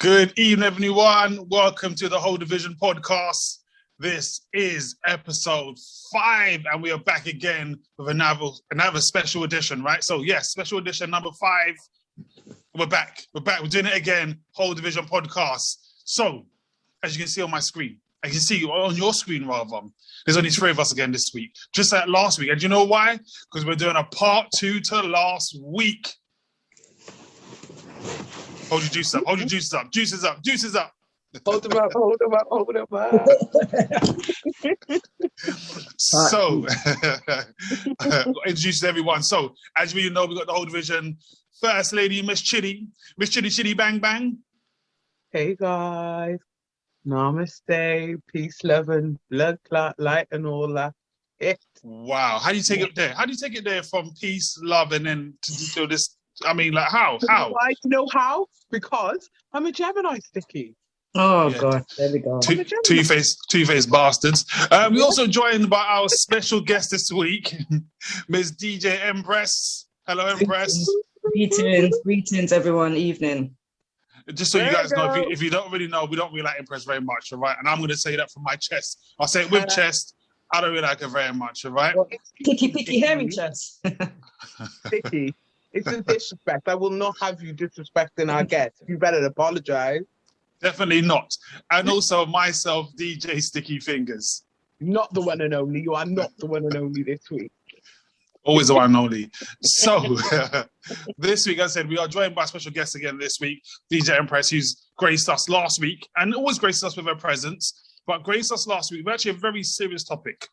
Good evening, everyone. Welcome to the Whole Division podcast. This is episode 5, and we are back again with another special edition, right? So, yes, special edition number 5. We're back. We're doing it again. Whole Division podcast. So, as you can see on my screen, as you see on your screen, rather, there's only 3 of us again this week, just like last week. And do you know why? Because we're doing a part 2 to last week. Hold your juice up. Hold your juices up. Juices up. Juices up. Hold them up. Hold them up. Hold them up. So, introduce everyone. So, as we know, we got the whole division. First lady, Miss Chitty. Miss Chitty, Chitty, bang, bang. Hey, guys. Namaste. Peace, love, and blood clot, light, and all that. Wow. How do you take it there? How do you take it there from peace, love, and then to this? I mean, like, how? Why? You know how? Because I'm a Gemini, Sticky. Oh, yeah. God. There we go. Two-faced bastards. We're also joined by our special guest this week, Miss DJ Empress. Hello, Empress. Greetings, everyone. Evening. Just so you guys know, if you don't already know, we don't really like Empress very much, all right? And I'm going to say that from my chest. I'll say it with chest. I don't really like her very much, all right? Picky, hairy chest. Sticky. It's a disrespect. I will not have you disrespecting our guests. You better apologize. Definitely not. And also myself, DJ Sticky Fingers. Not the one and only. You are not the one and only this week. Always the one and only. So, this week, as I said, we are joined by a special guest again this week, DJ Empress, who's graced us last week and always graced us with her presence. But graced us last week, we're actually a very serious topic.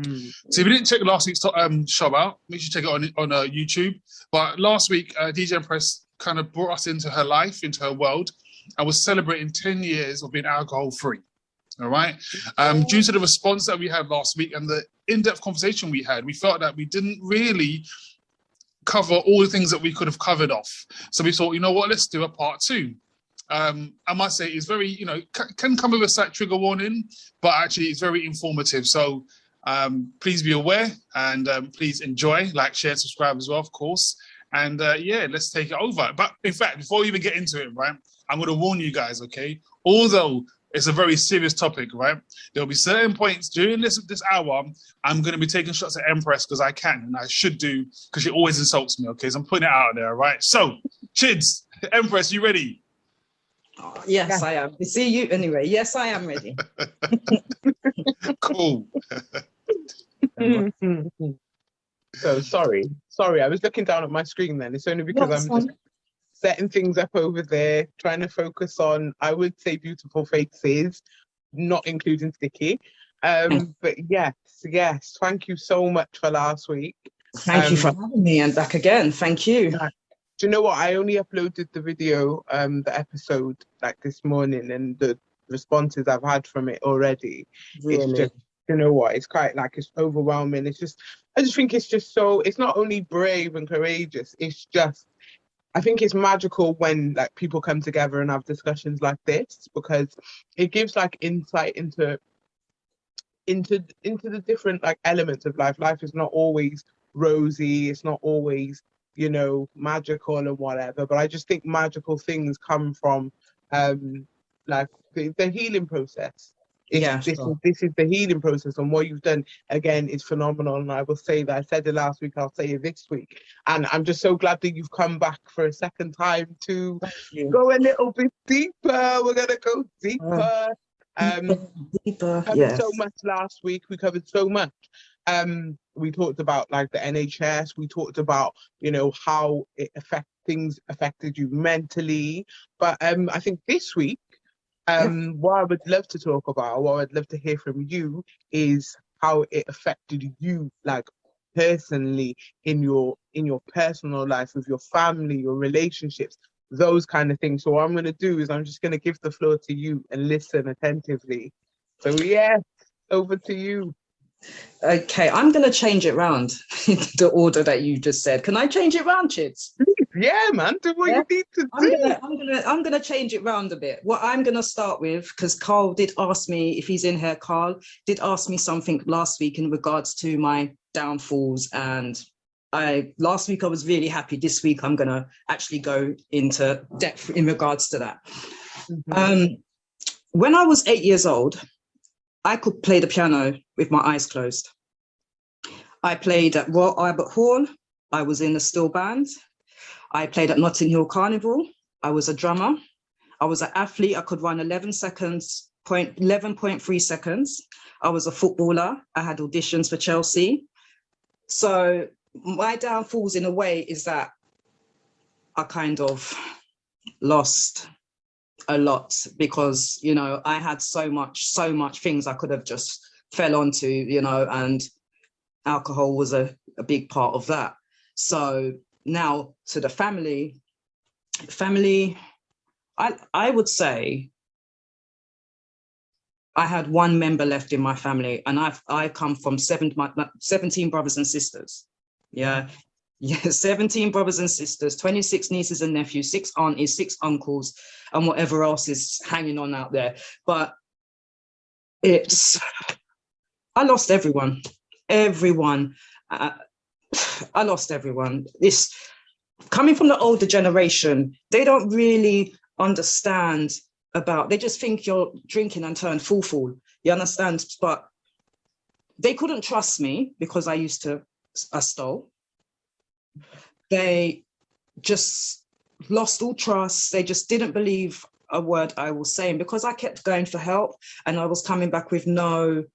So if you didn't check last week's show out, make sure you check it on YouTube. But last week, DJ Empress kind of brought us into her life, into her world, and was celebrating 10 years of being alcohol-free. All right? Due to the response that we had last week and the in-depth conversation we had, we felt that we didn't really cover all the things that we could have covered off. So we thought, you know what, let's do a part 2. I must say, it's very, can come with a slight trigger warning, but actually it's very informative. So please be aware and please enjoy, like, share, subscribe as well, of course. And let's take it over. But in fact, before we even get into it, right, I'm going to warn you guys, okay? Although it's a very serious topic, right? There'll be certain points during this hour, I'm going to be taking shots at Empress because I can and I should do because she always insults me, okay? So I'm putting it out there, right? So, Chids, Empress, you ready? Yes, I am. We see you anyway. Yes, I am ready. Cool. So sorry, I was looking down at my screen then. It's only because I'm just setting things up over there, trying to focus on, I would say, beautiful faces, not including Sticky. But yes, thank you so much for last week. Thank you for having me and back again. Thank you. Do you know what? I only uploaded the video, the episode, like this morning, and the responses I've had from it already. Really? It's just, you know what? It's quite like, it's overwhelming. It's just, I just think it's just so, it's not only brave and courageous, it's just, I think it's magical when like people come together and have discussions like this, because it gives like insight into the different like elements of life. Life is not always rosy. It's not always, magical and whatever. But I just think magical things come from like the healing process. This is the healing process, and what you've done again is phenomenal. And I will say that I said it last week, I'll say it this week, and I'm just so glad that you've come back for a second time to go a little bit deeper. We're gonna go deeper. Deeper. Covered so much last week. We covered so much. We talked about like the NHS. We talked about how it affected you mentally. But I think this week, what I would love to talk about, what I'd love to hear from you, is how it affected you, like personally, in your personal life, with your family, your relationships, those kind of things. So what I'm going to do is I'm just going to give the floor to you and listen attentively. So yes, over to you. Okay, I'm going to change it round the order that you just said. Can I change it round, Chids? Yeah, man, do what you need to do. I'm gonna change it round a bit. What I'm gonna start with, because Carl did ask me, if he's in here, Carl did ask me something last week in regards to my downfalls and Last week I was really happy. This week I'm going to actually go into depth in regards to that. When I was 8 years old, I could play the piano with my eyes closed. I played at Royal Albert Hall. I was in a steel band. I played at Notting Hill Carnival. I was a drummer. I was an athlete. I could run 11.3 seconds. I was a footballer. I had auditions for Chelsea. So my downfalls in a way is that I kind of lost a lot because, you know, I had so much things I could have just fell onto, you know, and alcohol was a big part of that. So now to the family, I would say I had one member left in my family, and I come from 17 brothers and sisters. Yeah, 17 brothers and sisters, 26 nieces and nephews, 6 aunties, 6 uncles, and whatever else is hanging on out there. But I lost everyone. I lost everyone. This coming from the older generation, they don't really understand about, they just think you're drinking and turn fool. You understand? But they couldn't trust me because I stole. They just lost all trust. They just didn't believe a word I was saying because I kept going for help and I was coming back with nothing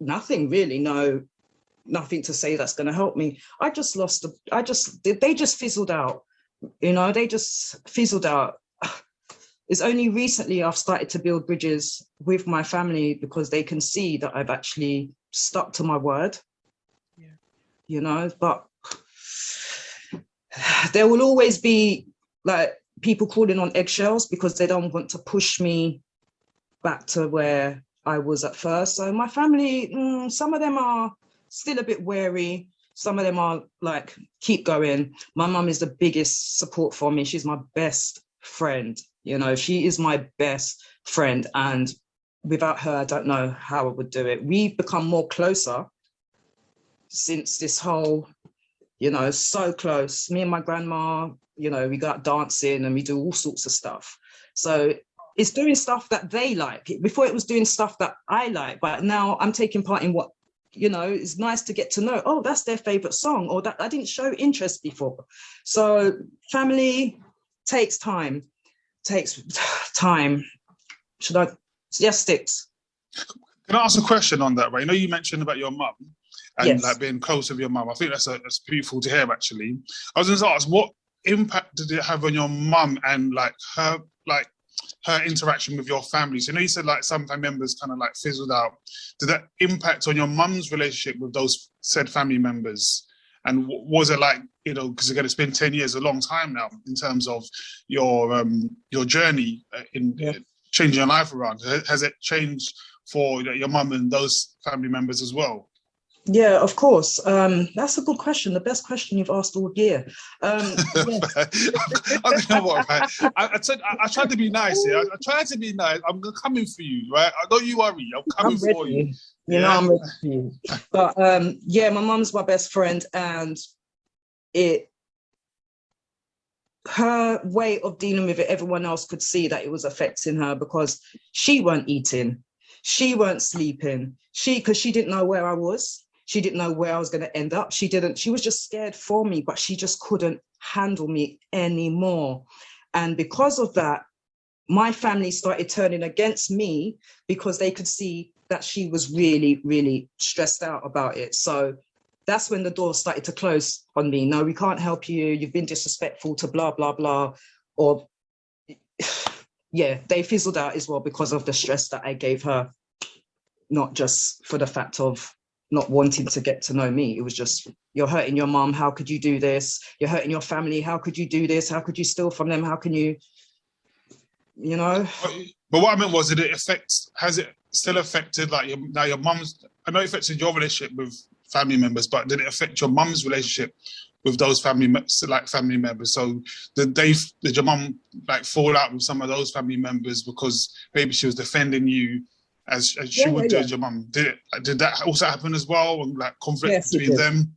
to say that's going to help me. They just fizzled out, you know, they just fizzled out. It's only recently I've started to build bridges with my family because they can see that I've actually stuck to my word, you know, but there will always be like people crawling on eggshells because they don't want to push me back to where I was at first. So my family, some of them are still a bit wary. Some of them are like, keep going. My mum is the biggest support for me. She's my best friend. You know, she is my best friend. And without her, I don't know how I would do it. We've become more closer since this whole, you know, so close. Me and my grandma, you know, we go out dancing and we do all sorts of stuff. So it's doing stuff that they like. Before it was doing stuff that I like, but now I'm taking part in what, you know, it's nice to get to know, oh, that's their favorite song, or that I didn't show interest before. So family takes time. Should I? Yes, Sticks. Can I ask a question on that? Right, you know, you mentioned about your mum and Yes. like being close with your mum. I think that's beautiful to hear. Actually, I was going to ask, what impact did it have on your mum and like her interaction with your family? So, you know, you said like some family members kind of like fizzled out. Did that impact on your mum's relationship with those said family members? And was it like, you know, because again, it's been 10 years, a long time now, in terms of your journey in changing your life around. Has it changed for your mum and those family members as well? Yeah, of course. That's a good question. The best question you've asked all year. I don't know what, right? I tried to be nice here. I tried to be nice. I'm coming for you, right? Don't you worry. I'm coming for you. You know, I'm ready for you. But yeah, my mum's my best friend, and her way of dealing with it, everyone else could see that it was affecting her because she weren't eating, she weren't sleeping, because she didn't know where I was. She didn't know where I was going to end up. She was just scared for me, but she just couldn't handle me anymore. And because of that, my family started turning against me because they could see that she was really, really stressed out about it. So that's when the door started to close on me. No, we can't help you. You've been disrespectful to blah, blah, blah. Or yeah, they fizzled out as well because of the stress that I gave her, not just for the fact of not wanting to get to know me. It was just, you're hurting your mum. How could you do this? You're hurting your family. How could you do this? How could you steal from them? How can you, you know? But what I meant was, has it still affected like your mum's, I know it affected your relationship with family members, but did it affect your mum's relationship with those family members? So did your mum like fall out with some of those family members because maybe she was defending you as she would do as your mum? Did that also happen as well? And like conflict between them?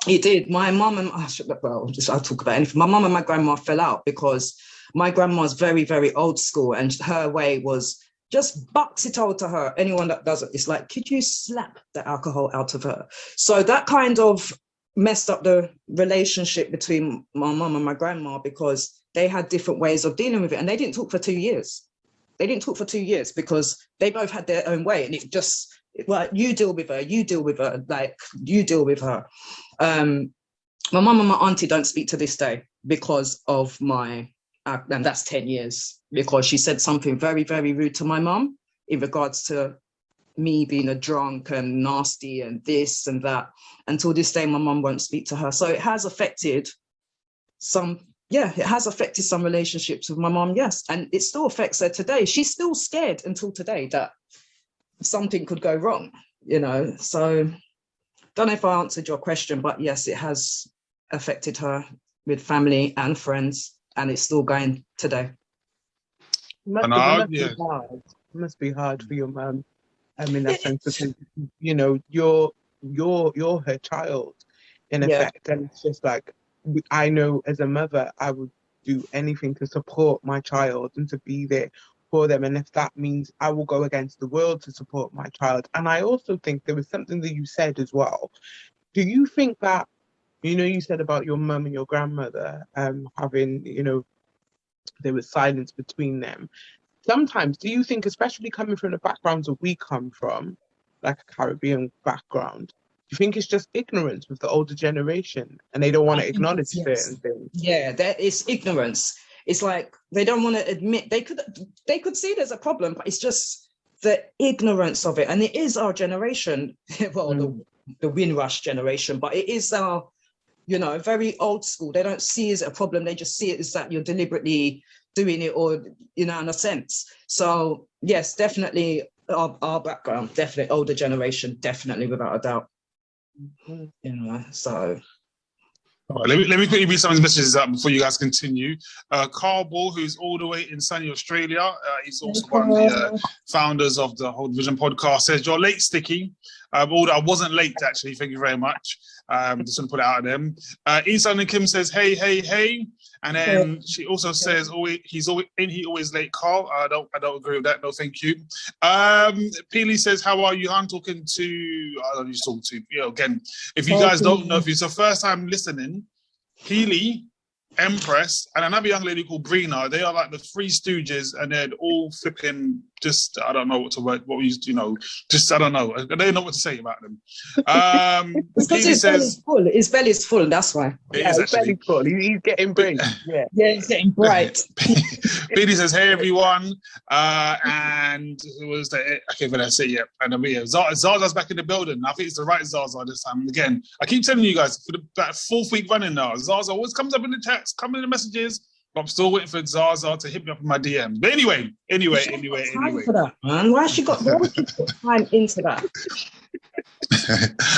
It did. My mum and I'll talk about anything. My mum and my grandma fell out because my grandma's very, very old school, and her way was just bucks it all to her. Anyone that does it, it's like, could you slap the alcohol out of her? So that kind of messed up the relationship between my mum and my grandma because they had different ways of dealing with it, and they didn't talk for 2 years. They didn't talk for 2 years because they both had their own way, and it just, well, you deal with her, like, you deal with her. My mum and my auntie don't speak to this day because of my, and that's 10 years, because she said something very, very rude to my mum in regards to me being a drunk and nasty and this and that. Until this day, my mum won't speak to her. So it has affected some, it has affected some relationships with my mum, yes. And it still affects her today. She's still scared until today that something could go wrong, you know. So don't know if I answered your question, but yes, it has affected her with family and friends, and it's still going today. It must be hard for your mum. I mean, that sense because, you know, you're her child in effect, and it's just like, I know as a mother, I would do anything to support my child and to be there for them, and if that means I will go against the world to support my child. And I also think there was something that you said as well. Do you think that, you know, you said about your mum and your grandmother having, you know, there was silence between them. Sometimes, do you think, especially coming from the backgrounds that we come from, like a Caribbean background, do you think it's just ignorance with the older generation and they don't want to acknowledge certain things? Yeah, that is ignorance. It's like they don't want to admit, they could see there's a problem, but it's just the ignorance of it. And it is our generation, well, the Windrush generation, but it is our, you know, very old school. They don't see it as a problem. They just see it as that you're deliberately doing it, or, you know, in a sense. So yes, definitely our background, definitely older generation, definitely, without a doubt. You know, so. Right, let me quickly read some of these messages out before you guys continue. Carl Ball, who's all the way in sunny Australia, he's also one of the founders of the Whole Division podcast, says, "You're late, Sticky." Although I wasn't late, actually. Thank you very much. Just want to put it out of them. Isan and Kim says, "Hey, hey, hey." And then she also says, "He's always late, Carl." I don't agree with that. No, thank you. Peely says, "How are you, Han?" Talking to, I don't know who's talking to. You know, again, if you guys don't know, if it's your first time listening, Peely, Empress, and another young lady called Brina, they are like the Three Stooges, and they're all flipping. Just, I don't know what we used to, you know, just, I don't know. I don't know what to say about them. Because his belly's full, that's why. His belly's full. He's getting bright. Yeah, he's getting bright. Billy says, "Hey, everyone." And who was that? Okay, but that's it, yeah. And then Zaza's back in the building. I think it's the right Zaza this time. And again, I keep telling you guys, for that 4th week running now, Zaza always comes up in the text, coming in the messages. I'm still waiting for Zaza to hit me up in my DM. But anyway. For that, man. Why she put time into that?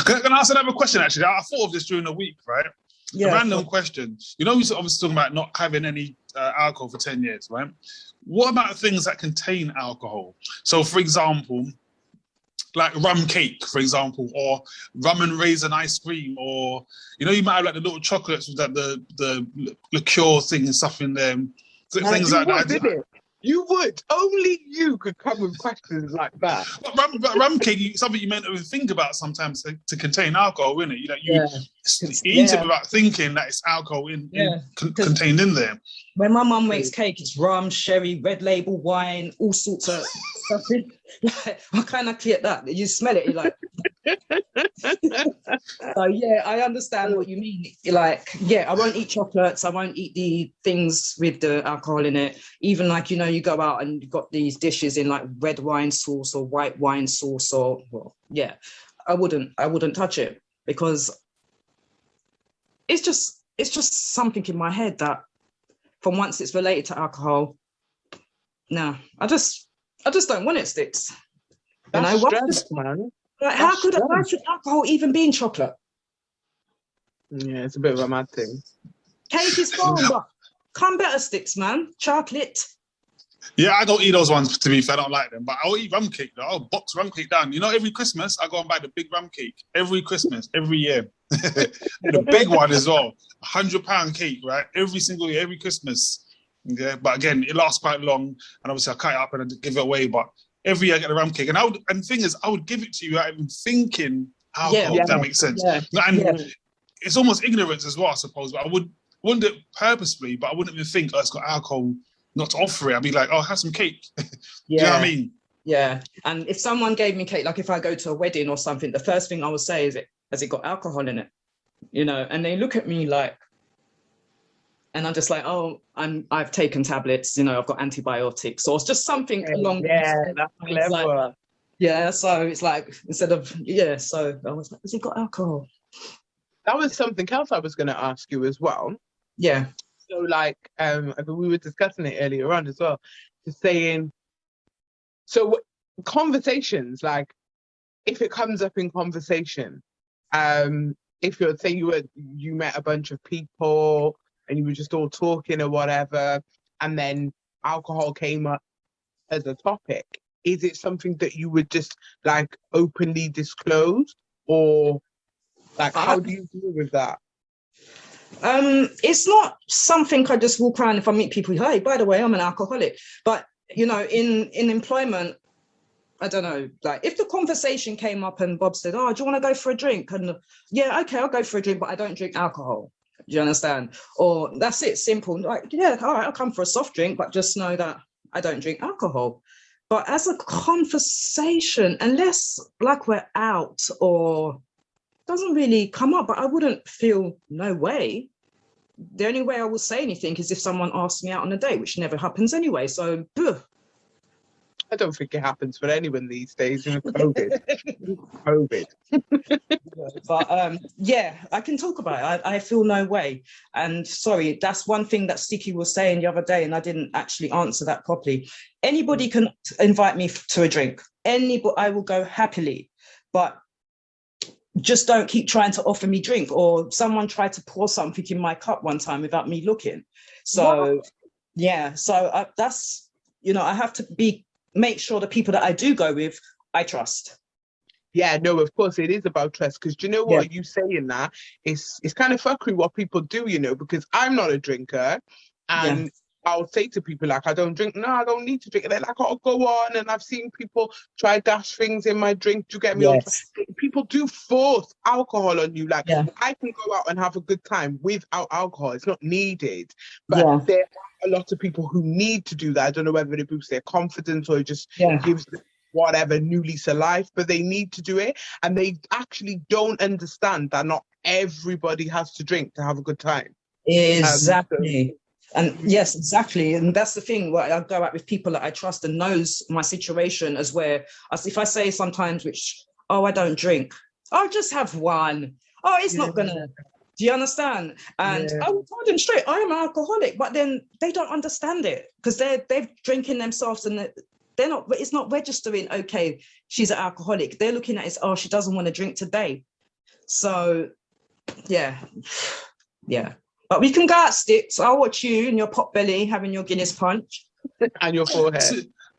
Can I ask another question, actually? I thought of this during the week, right? Yeah, a random question. You know, we're obviously talking about not having any alcohol for 10 years, right? What about things that contain alcohol? So, for example, like rum cake, for example, or rum and raisin ice cream, or, you know, you might have like the little chocolates with like the liqueur thing and stuff in them. Things like that. You would. Only you could come with questions like that. But rum cake, something you meant to think about sometimes to contain alcohol, isn't it? You know, you eat it without thinking that it's alcohol contained in there. When my mum makes cake, it's rum, sherry, red label, wine, all sorts of stuff. Like, what kind of clear that? You smell it, you're like. So yeah, I understand what you mean. Like, yeah, I won't eat chocolates. I won't eat the things with the alcohol in it. Even like, you know, you go out and you've got these dishes in like red wine sauce or white wine sauce, or I wouldn't touch it, because it's just something in my head that, from once it's related to alcohol, no, I just don't want it, Sticks. That's stress, man. Like, why should alcohol even be in chocolate? Yeah, it's a bit of a mad thing. Cake is fine, but come better, Sticks, man. Chocolate. Yeah, I don't eat those ones, to be fair. I don't like them. But I'll eat rum cake, though. I'll box rum cake down. You know, every Christmas, I go and buy the big rum cake. Every Christmas, every year. The big one as well, £100 cake, right? Every single year, every Christmas. Yeah, but again, it lasts quite long, and obviously I cut it up and I give it away. But every year I get the rum cake, and the thing is, I would give it to you without even thinking alcohol. If that makes sense. And it's almost ignorance as well, I suppose. But I wouldn't do it purposefully, but I wouldn't even think, oh, it's got alcohol, not to offer it. I'd be like, oh, have some cake. Do you know what I mean? Yeah. And if someone gave me cake, like if I go to a wedding or something, the first thing I would say is, has it got alcohol in it? You know, and they look at me like, and I'm just like, oh, I've taken tablets, you know, I've got antibiotics, or it's just something along. Yeah, that's clever. Like, so it's like, instead of, so I was like, has it got alcohol? That was something else I was going to ask you as well. Yeah. So like, we were discussing it earlier on as well, just saying, so conversations, like if it comes up in conversation, if you're saying you met a bunch of people and you were just all talking or whatever, and then alcohol came up as a topic, is it something that you would just like openly disclose, or like how do you deal with that? It's not something I just walk around if I meet people, hey, by the way, I'm an alcoholic. But, you know, in employment, I don't know, like if the conversation came up and Bob said, oh, do you want to go for a drink? And yeah, okay, I'll go for a drink, but I don't drink alcohol. Do you understand? Or that's it, simple. Like, yeah, all right, I'll come for a soft drink, but just know that I don't drink alcohol. But as a conversation, unless like we're out or doesn't really come up, but I wouldn't feel no way. The only way I will say anything is if someone asks me out on a date, which never happens anyway. So, I don't think it happens for anyone these days in COVID. But yeah, I can talk about it. I feel no way. And sorry, that's one thing that Sticky was saying the other day, and I didn't actually answer that properly. Anybody can invite me to a drink. Anybody, I will go happily. But just don't keep trying to offer me drink. Or someone tried to pour something in my cup one time without me looking. So yeah, so that's, you know, I have to make sure the people that I do go with, I trust. Yeah, no, of course it is about trust, because do you know what, you saying that it's kind of fuckery what people do, you know, because I'm not a drinker, and I'll say to people like, I don't drink. No, I don't need to drink. And they're like, oh, go on. And I've seen people try dash things in my drink to get me on. People do force alcohol on you. Like, I can go out and have a good time without alcohol. It's not needed. But there are a lot of people who need to do that. I don't know whether it boosts their confidence or it just gives them whatever new lease of life, but they need to do it. And they actually don't understand that not everybody has to drink to have a good time. Exactly. And yes, exactly. And that's the thing, where I go out with people that I trust and knows my situation, as where, as if I say sometimes, which, oh, I don't drink, I'll just have one. Oh, it's not gonna, do you understand? And I will tell them straight, I am an alcoholic, but then they don't understand it because they're drinking themselves and they're not, it's not registering, okay, she's an alcoholic. They're looking at it, oh, she doesn't want to drink today. So yeah. But we can go out sticks. I'll watch you in your pot belly having your Guinness punch. And your forehead.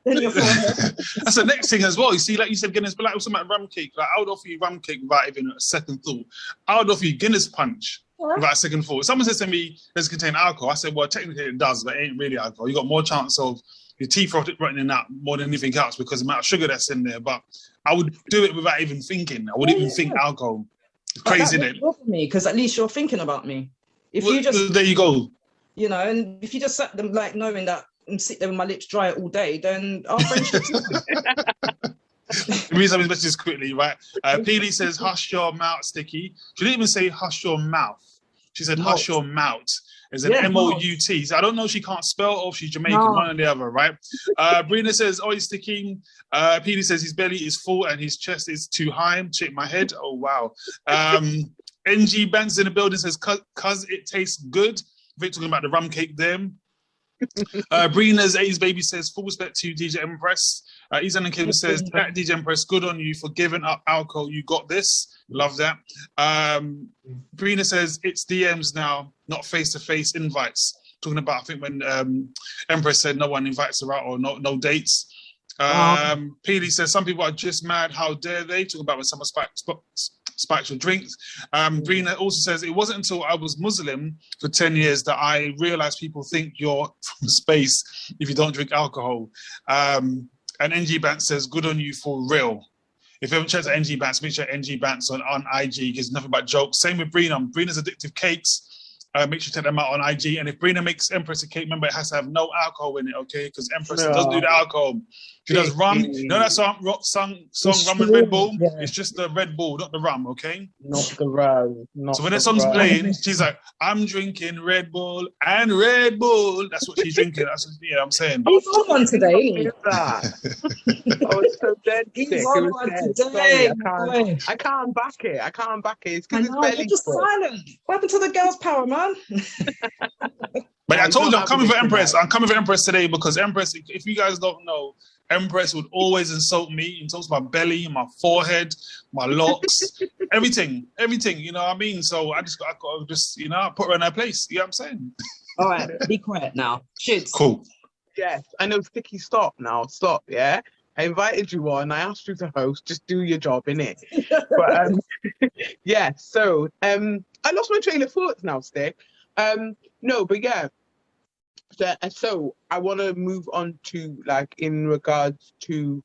That's the next thing as well. You see, like you said, Guinness, but like also about rum cake. Like I would offer you rum cake without even a second thought. I would offer you Guinness punch without a second thought. Someone says to me, does it contain alcohol? I said, well, technically it does, but it ain't really alcohol. You got more chance of your teeth rotting out more than anything else because of the amount of sugar that's in there. But I would do it without even thinking. I wouldn't even think alcohol. It's crazy, isn't it? Me, because at least you're thinking about me. If you just, there you go. You know, and if you just sat them like knowing that and sit there with my lips dry all day, then our friendship. Read some of his messages quickly, right? Peely says, hush your mouth, Sticky. She didn't even say hush your mouth. She said, hush your mouth. It's an M-O-U-T. So I don't know if she can't spell or if she's Jamaican, one or the other, right? Brina says, oh, he's Sticky. Peely says his belly is full and his chest is too high. Shake my head. Oh, wow. NG Banks in the building says, cause it tastes good. Vic talking about the rum cake there. Brina's 80s baby says, full respect to DJ Empress. Izan and Kim says, DJ Empress, good on you for giving up alcohol. You got this. Love that. Brina says, it's DMs now, not face-to-face invites. Talking about, I think, when Empress said no one invites her out or no dates. Peely says, some people are just mad. How dare they? Talking about when someone spiritual drinks. Brina also says, it wasn't until I was Muslim for 10 years that I realized people think you're from space if you don't drink alcohol. And NG Bants says, good on you for real. If you haven't checked out NG Bants, make sure NG Bants on IG, gives nothing but jokes. Same with Brina. Brina's Addictive Cakes. Make sure you check them out on IG. And if Brina makes Empress a cake, remember it has to have no alcohol in it, okay? Because Empress doesn't do the alcohol. She does rum. You know that song Rum and Red Bull? Yeah. It's just the Red Bull, not the rum, okay? Not the rum. So when the song's playing, she's like, I'm drinking Red Bull and Red Bull. That's what she's drinking. That's what, I'm saying. He's on one today. I was so dead sick. He's on one today. I can't back it. It's because it's barely just silent. What happened to the girls' power, man? But I told you I'm coming for Empress. I'm coming for Empress today because Empress, if you guys don't know, Empress would always insult me. Insults my belly, my forehead, my locks, everything. You know what I mean? So I got to just put her in her place. You know what I'm saying? All right, be quiet now. Shit. Cool. Yes, I know. Sticky, stop now. Stop. Yeah. I invited you on. I asked you to host. Just do your job, innit? But yeah. So I lost my train of thoughts now, Stick. No, but yeah. So I want to move on to in regards to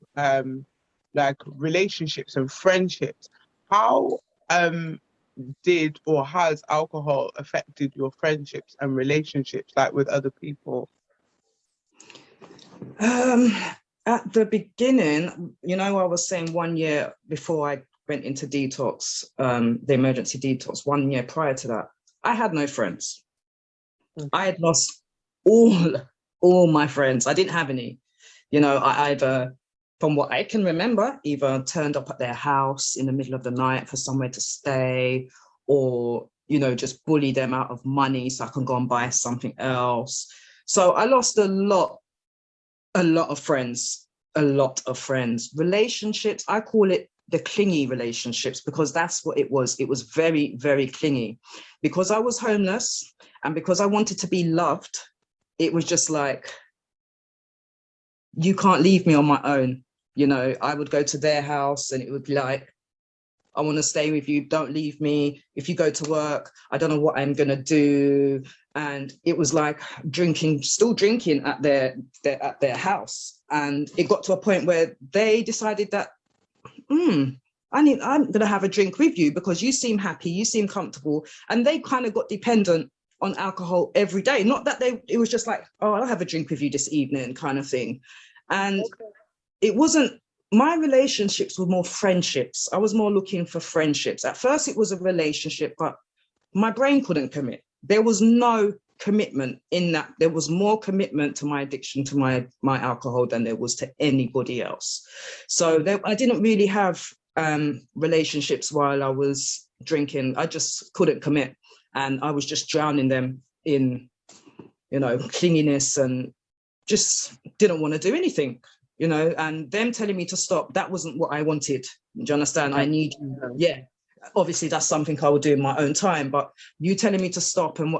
relationships and friendships. How did or has alcohol affected your friendships and relationships with other people? At the beginning, I was saying 1 year before I went into detox, the emergency detox, 1 year prior to that, I had no friends. I had lost all my friends. I didn't have any. I either, from what I can remember, either turned up at their house in the middle of the night for somewhere to stay, or, just bully them out of money so I can go and buy something else. So I lost a lot of friends. Relationships, I call it the clingy relationships, because that's what it was. It was very, very clingy. Because I was homeless and because I wanted to be loved, it was just like, you can't leave me on my own. I would go to their house and it would be like, I want to stay with you. Don't leave me. If you go to work, I don't know what I'm going to do. And it was like still drinking at their house. And it got to a point where they decided that, I'm going to have a drink with you because you seem happy, you seem comfortable. And they kind of got dependent on alcohol every day. Not that it was just like, oh, I'll have a drink with you this evening kind of thing. And it wasn't, my relationships were more friendships. I was more looking for friendships. At first it was a relationship, but my brain couldn't commit. There was no commitment in that. There was more commitment to my addiction to my alcohol than there was to anybody else. So I didn't really have relationships while I was drinking. I just couldn't commit. And I was just drowning them in, clinginess and just didn't want to do anything, and them telling me to stop, that wasn't what I wanted. Do you understand? I need, obviously that's something I would do in my own time, but you telling me to stop and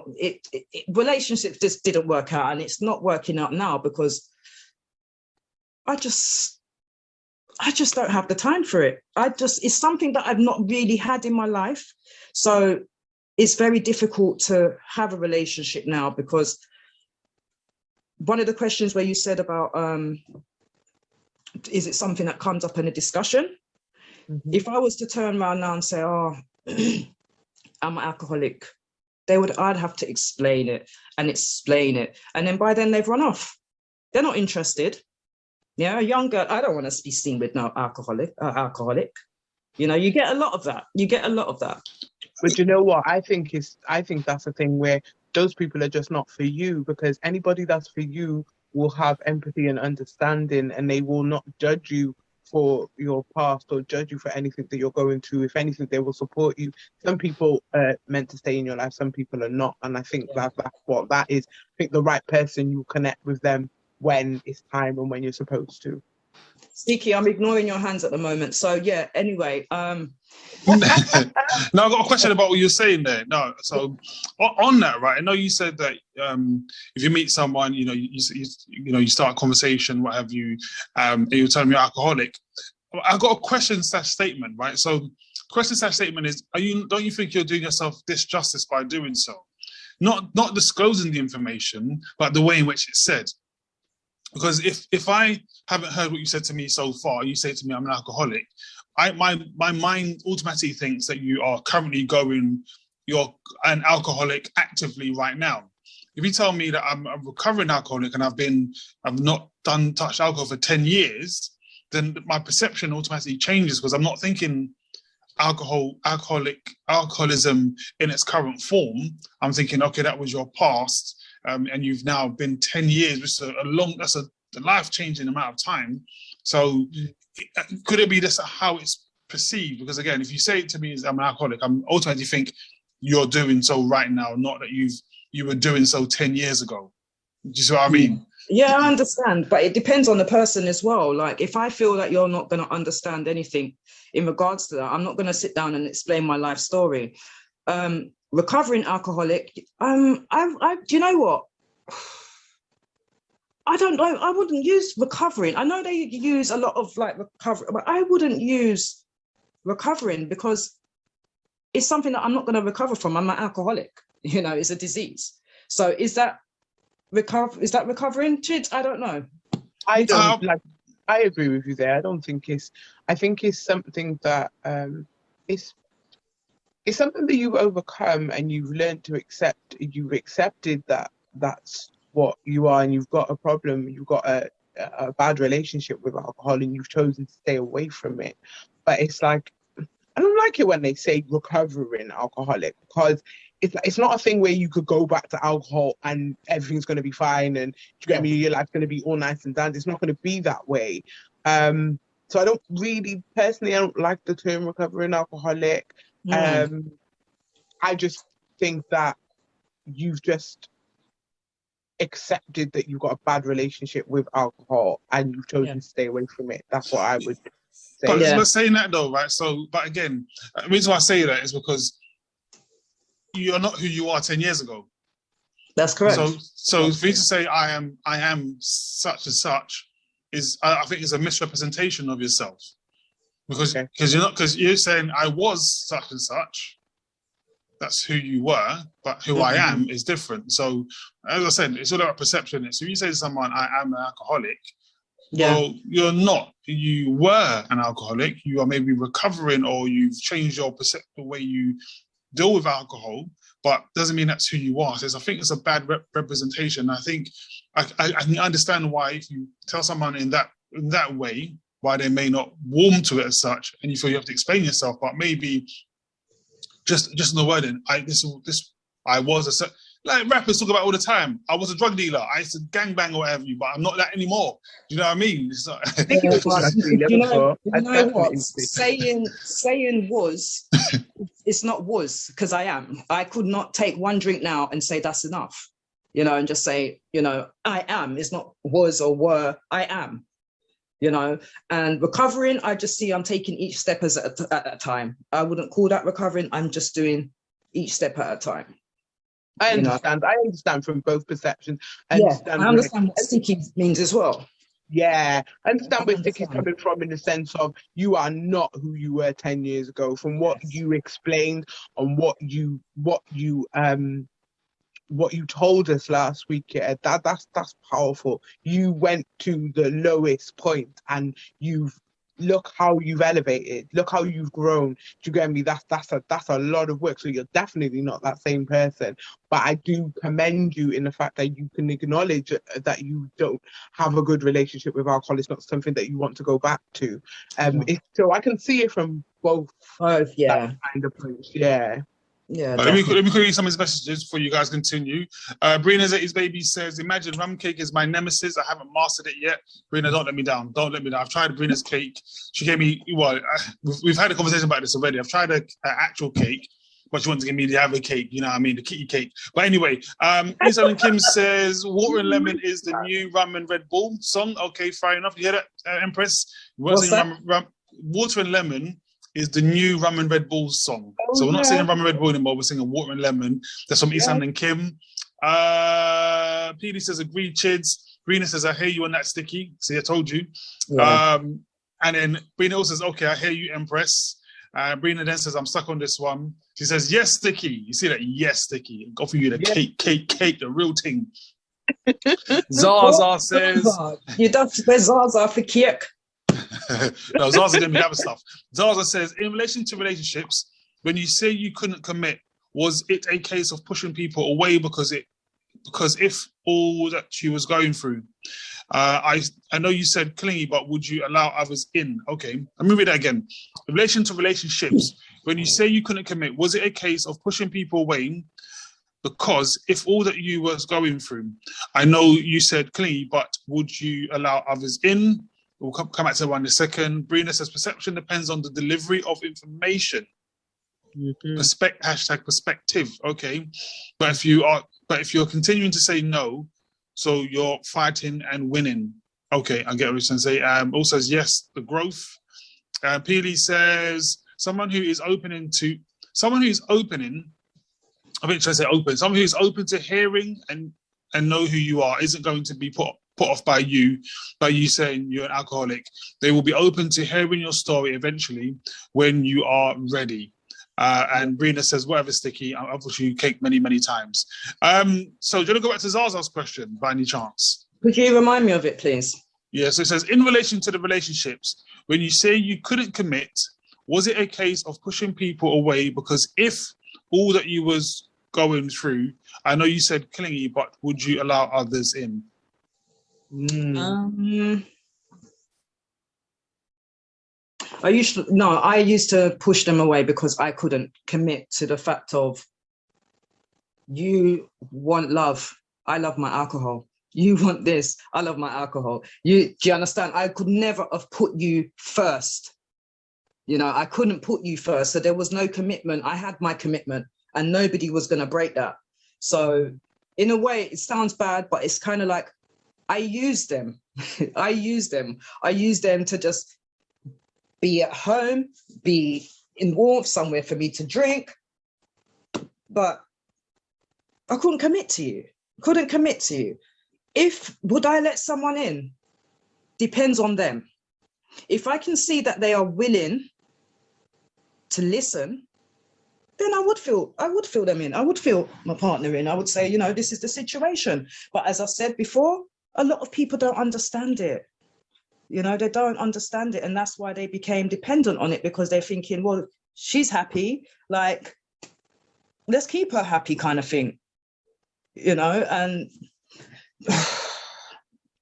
relationships just didn't work out, and it's not working out now because I just don't have the time for it. It's something that I've not really had in my life. So it's very difficult to have a relationship now, because one of the questions where you said about, is it something that comes up in a discussion? Mm-hmm. If I was to turn around now and say, oh, I'm an alcoholic, I'd have to explain it. And then by then they've run off. They're not interested. Yeah, a young girl, I don't want to be seen with no alcoholic. You get a lot of that. But you know what? I think that's the thing where those people are just not for you, because anybody that's for you will have empathy and understanding, and they will not judge you for your past or judge you for anything that you're going through. If anything, they will support you. Some people are meant to stay in your life, some people are not. And I think that's what that is. I think the right person, you connect with them when it's time and when you're supposed to. Sticky, I'm ignoring your hands at the moment. So yeah, anyway. No, I've got a question about what you're saying there. No, so on that, right? I know you said that if you meet someone, you start a conversation, what have you, and you tell them you're alcoholic. I've got a question / statement, right? So question / statement is: don't you think you're doing yourself disjustice by doing so? Not disclosing the information, but the way in which it's said. Because if I haven't heard what you said to me so far, you say to me I'm an alcoholic, my mind automatically thinks that you are currently you're an alcoholic actively right now. If you tell me that I'm a recovering alcoholic and I've not touched alcohol for 10 years, then my perception automatically changes, because I'm not thinking alcoholism in its current form. I'm thinking, okay, that was your past, and you've now been 10 years, which is that's a life-changing amount of time. So could it be this how it's perceived? Because again, if you say it to me as I'm an alcoholic, I'm automatically think you're doing so right now, not that you were doing so 10 years ago. Do you see what I mean? Yeah, I understand, but it depends on the person as well. Like, if I feel that you're not going to understand anything in regards to that, I'm not going to sit down and explain my life story. Recovering alcoholic, do you know what? I don't know. I wouldn't use recovering. I know they use a lot of like recovery, but I wouldn't use recovering, because it's something that I'm not going to recover from. I'm an alcoholic. You know, it's a disease. So is that recovering? Chids? I don't know. I don't I agree with you there. I think it's something that it's something that you've overcome and you've learned to accept. You've accepted that that's what you are, and you've got a problem. You've got a bad relationship with alcohol, and you've chosen to stay away from it. But it's like, I don't like it when they say recovering alcoholic, because it's not a thing where you could go back to alcohol and everything's going to be fine and you get me, your life's going to be all nice and dandy. It's not going to be that way. So I don't really, personally, I don't like the term recovering alcoholic. I just think that you've just accepted that you've got a bad relationship with alcohol and you've chosen to stay away from it. That's what I would say. But saying that though, right? So, but again, the reason why I say that is because you're not who you are 10 years ago. That's correct. So for you to say I am such and such is, I think, is a misrepresentation of yourself, because you're saying I was such and such. That's who you were, but who I am is different. So as I said, it's all about perception. So if you say to someone I am an alcoholic, well, you're not. You were an alcoholic. You are maybe recovering, or you've changed the way you deal with alcohol, but doesn't mean that's who you are. So I think it's a bad representation. I think I can understand why, if you tell someone in that way, why they may not warm to it as such, and you feel you have to explain yourself. But maybe just in the wording, I was like rappers talk about all the time. I was a drug dealer. I used to gangbang or whatever, but I'm not that anymore. Do you know what I mean? It's not, you know what? Saying was, it's not was, because I am. I could not take one drink now and say that's enough, you know, and just say, you know, I am. It's not was or were. I am, you know. And recovering, I just see I'm taking each step at a time. I wouldn't call that recovering. I'm just doing each step at a time. I understand. I understand from both perceptions. I understand what sticky means as well. Yeah, I understand where Sticky's coming from, in the sense of you are not who you were 10 years ago. From what you explained and what you told us last week, that's powerful. You went to the lowest point and look how you've elevated, look how you've grown. Do you get me? That's a lot of work. So you're definitely not that same person. But I do commend you in the fact that you can acknowledge that you don't have a good relationship with alcohol. It's not something that you want to go back to. So I can see it from both kind of approach. Yeah. Let me read some of his messages before you guys continue. Brina's at his baby says, imagine Rum Cake is my nemesis. I haven't mastered it yet. Brina, don't let me down. Don't let me down. I've tried Brina's cake. She gave me, we've had a conversation about this already. I've tried an actual cake, but she wants to give me the other cake, you know what I mean, the kitty cake. But anyway, Lisa and Kim says, Water and Lemon is the new Rum and Red Bull song. Okay, fair enough. You hear that, Empress? What's that? Water and Lemon is the new Rum and Red Bull song. So we're not singing Rum and Red Bull anymore, we're singing Water and Lemon. That's from Isan and Kim. PD says, agreed, Chids. Brina says, I hear you on that, Sticky. See, I told you. And then Brina also says, okay, I hear you, Empress. Brina then says, I'm stuck on this one. She says, yes, Sticky. You see that? Yes, Sticky. Offer you the cake, the real thing. Zaza says... You don't wear Zaza for cake. No, Zaza didn't have stuff. Zaza says, in relation to relationships, when you say you couldn't commit, was it a case of pushing people away because if all that she was going through? I know you said clingy, but would you allow others in? Okay, let me read that again. In relation to relationships, when you say you couldn't commit, was it a case of pushing people away because if all that you was going through? I know you said clingy, but would you allow others in? We'll come back to that one in a second. Brina says perception depends on the delivery of information. Hashtag perspective. Okay, but if you're continuing to say no, so you're fighting and winning. Okay, I get what you're trying to say. Also says yes, the growth. Peely says someone who is opening. Someone who's open to hearing and know who you are isn't going to be put off by you saying you're an alcoholic. They will be open to hearing your story eventually when you are ready. And Brina says, whatever, Sticky, I've offered you cake many, many times. So do you want to go back to Zaza's question by any chance? Could you remind me of it, please? Yeah, so it says, in relation to the relationships, when you say you couldn't commit, was it a case of pushing people away because if all that you was going through, I know you said clingy, but would you allow others in? I used to push them away because I couldn't commit to the fact of, you want love, I love my alcohol. You want this, I love my alcohol. Do you understand? I could never have put you first. I couldn't put you first. So there was no commitment. I had my commitment and nobody was going to break that. So in a way, it sounds bad, but it's kind of like I use them. I use them to just be at home, be in warmth, somewhere for me to drink. But I couldn't commit to you. Would I let someone in? Depends on them. If I can see that they are willing to listen, then I would feel them in. I would feel my partner in. I would say, this is the situation. But as I said before, a lot of people don't understand it. They don't understand it. And that's why they became dependent on it, because they're thinking, well, she's happy, like, let's keep her happy kind of thing, and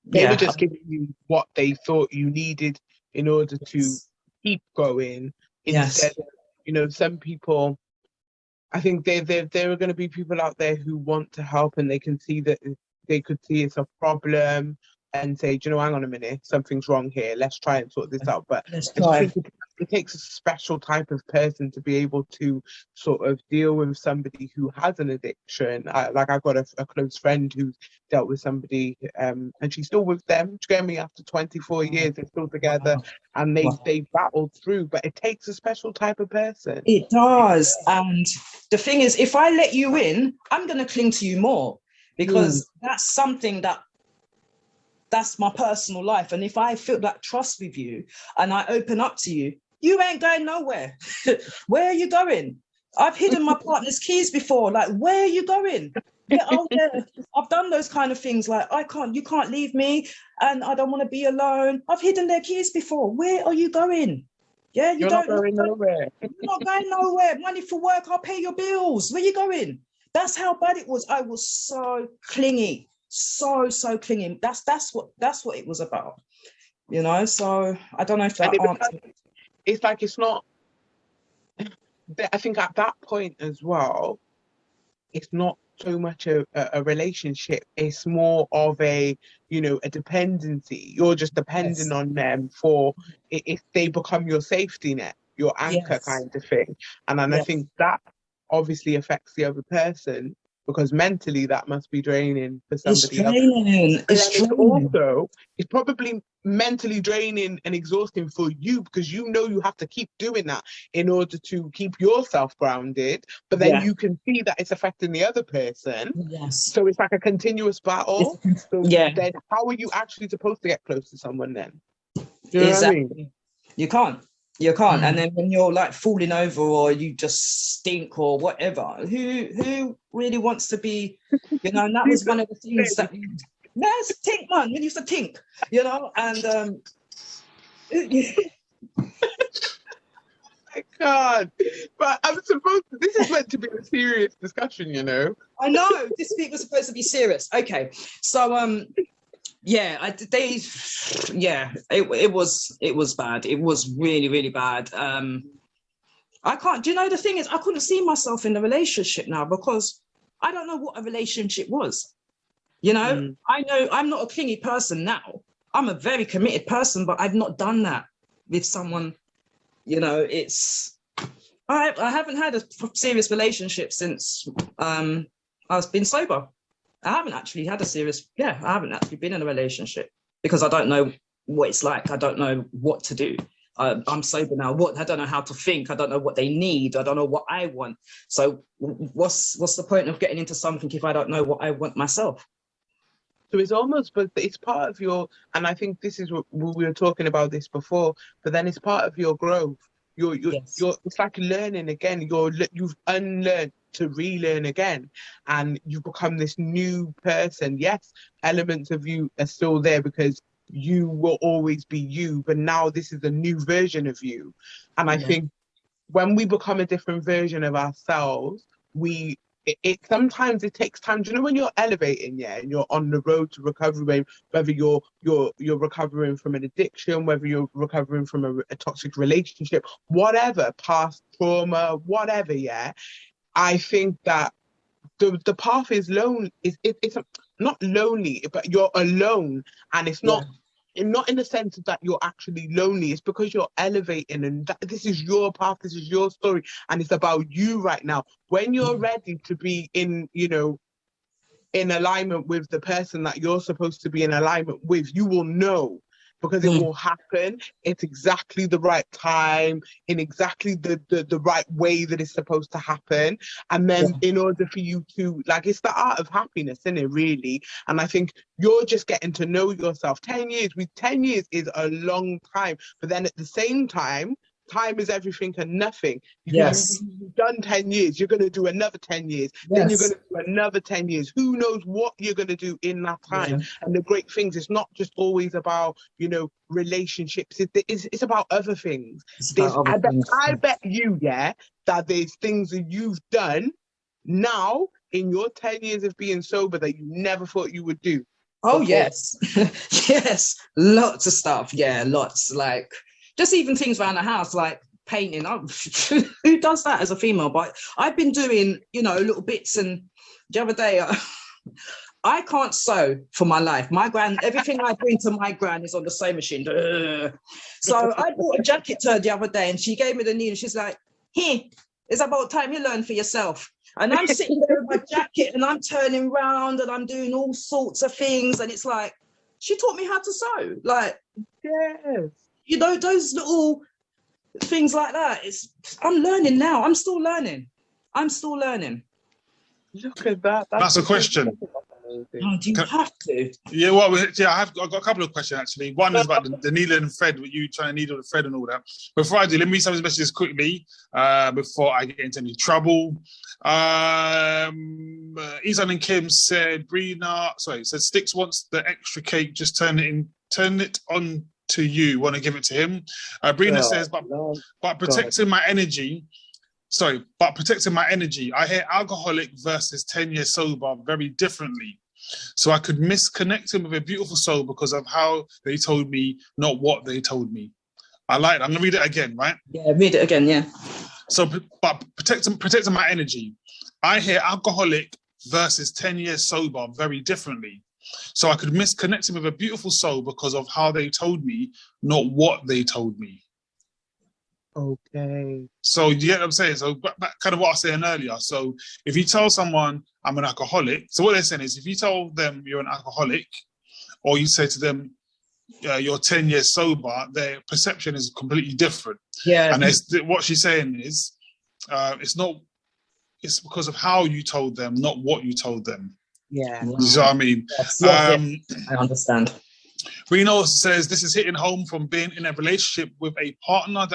they were just giving you what they thought you needed in order to keep going. Instead of, some people, I think there are going to be people out there who want to help, and they can see that they could see it's a problem and say, hang on a minute, something's wrong here. Let's try and sort this out. But I think it takes a special type of person to be able to sort of deal with somebody who has an addiction. I've got a close friend who's dealt with somebody, and she's still with them. After 24 years, they're still together, and they battled through. But it takes a special type of person. It does. And the thing is, if I let you in, I'm going to cling to you more, because that's something that's my personal life. And if I feel that trust with you and I open up to you, you ain't going nowhere. Where are you going? I've hidden my partner's keys before. Like, where are you going? Get out there. I've done those kind of things. Like, you can't leave me, and I don't want to be alone. I've hidden their keys before. Where are you going? Yeah, You're not going nowhere. You're not going nowhere. Money for work, I'll pay your bills. Where are you going? That's how bad it was. I was so clingy. So clinging. That's what it was about, so I don't know if that answers. It's like, it's not, I think at that point as well, it's not so much a relationship, it's more of a dependency. You're just depending on them for if they become your safety net, your anchor kind of thing. And I think that obviously affects the other person, because mentally that must be draining for somebody else. It's probably mentally draining and exhausting for you, because you have to keep doing that in order to keep yourself grounded. But then you can see that it's affecting the other person. Yes. So it's like a continuous battle. Then how are you actually supposed to get close to someone then? Exactly. You can't. You can't. And then when you're like falling over or you just stink or whatever, who really wants to be, you know, and that was one of the things that, yes, tink, man, we used to tink, you know, and I can't. But I'm supposed to, this is meant to be a serious discussion, you know. I know this week was supposed to be serious. Okay, so yeah, it was bad. It was really, really bad. I can't. Do you know the thing is, I couldn't see myself in the relationship now because I don't know what a relationship was. You know, I know I'm not a clingy person now. I'm a very committed person, but I've not done that with someone. You know, I haven't had a serious relationship since I've been sober. I haven't actually had a serious, I haven't actually been in a relationship because I don't know what it's like. I don't know what to do. I'm sober now. I don't know how to think. I don't know what they need. I don't know what I want. So what's the point of getting into something if I don't know what I want myself? So it's almost, but it's part of your, and I think this is what we were talking about this before, but then it's part of your growth. Yes. It's like learning again. You've unlearned to relearn again, and you've become this new person. Yes, elements of you are still there because you will always be you, but now this is a new version of you. And I think when we become a different version of ourselves, it sometimes it takes time. Do you know when you're elevating, and you're on the road to recovery, whether you're recovering from an addiction, whether you're recovering from a toxic relationship, whatever, past trauma, whatever, I think that the path is lonely. It's not lonely, but you're alone, and it's not. Not in the sense that you're actually lonely, it's because you're elevating, and this is your path, this is your story, and it's about you right now. When you're ready to be in alignment with the person that you're supposed to be in alignment with, you will know, because it will happen. It's exactly the right time, in exactly the right way that it's supposed to happen. And then in order for you to, like, it's the art of happiness, isn't it, really? And I think you're just getting to know yourself. 10 years is a long time. But then at the same time is everything and nothing. You've done 10 years, you're going to do another 10 years, then you're going to do another 10 years. Who knows what you're going to do in that time? And the great things, it's not just always about, relationships. It's about other things. I bet you, that there's things that you've done now in your 10 years of being sober that you never thought you would do. Oh, yes. Yes. Lots of stuff. Yeah, lots. Like, just even things around the house, like painting. Who does that as a female? But I've been doing, little bits. And the other day, I can't sew for my life. Everything I bring to my gran is on the sewing machine. So I bought a jacket to her the other day, and she gave me the needle. She's like, "Here, it's about time you learn for yourself." And I'm sitting there with my jacket, and I'm turning around, and I'm doing all sorts of things. And it's like, she taught me how to sew. Like, yes. Those little things like that. I'm learning now. I'm still learning. Look at that. That's a question. Oh, do you have to? Yeah, well, I've got a couple of questions, actually. One is about the needle and thread, with you trying to needle the thread and all that. Before I do, let me read some of these messages quickly before I get into any trouble. Isan and Kim said, said Sticks wants the extra cake, just turn it on to you, want to give it to him. Brina says, but protecting my energy, I hear alcoholic versus 10 years sober very differently. So I could misconnect him with a beautiful soul because of how they told me, not what they told me. I'm going to read it again, right? Yeah, read it again, yeah. So, but protecting my energy, I hear alcoholic versus 10 years sober very differently. So I could misconnect him with a beautiful soul because of how they told me, not what they told me. Okay. So you get what I'm saying? So back kind of what I was saying earlier. So if you tell someone I'm an alcoholic, so what they're saying is if you tell them you're an alcoholic, or you say to them you're 10 years sober, their perception is completely different. Yeah. And what she's saying is it's because of how you told them, not what you told them. Yeah. You know what I mean? Yes, I understand. Reno says this is hitting home from being in a relationship with a partner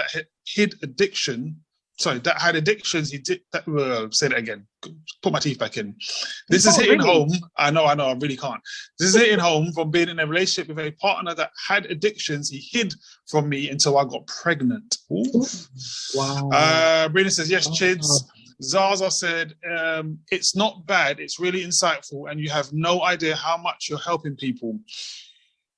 hid addiction. Sorry, that had addictions. He did that. Say that again. Put my teeth back in. This is hitting home. I know. I really can't. This is hitting home from being in a relationship with a partner that had addictions. He hid from me until I got pregnant. Ooh. Wow. Brina says, yes, Chids. Zaza said, it's not bad. It's really insightful, and you have no idea how much you're helping people.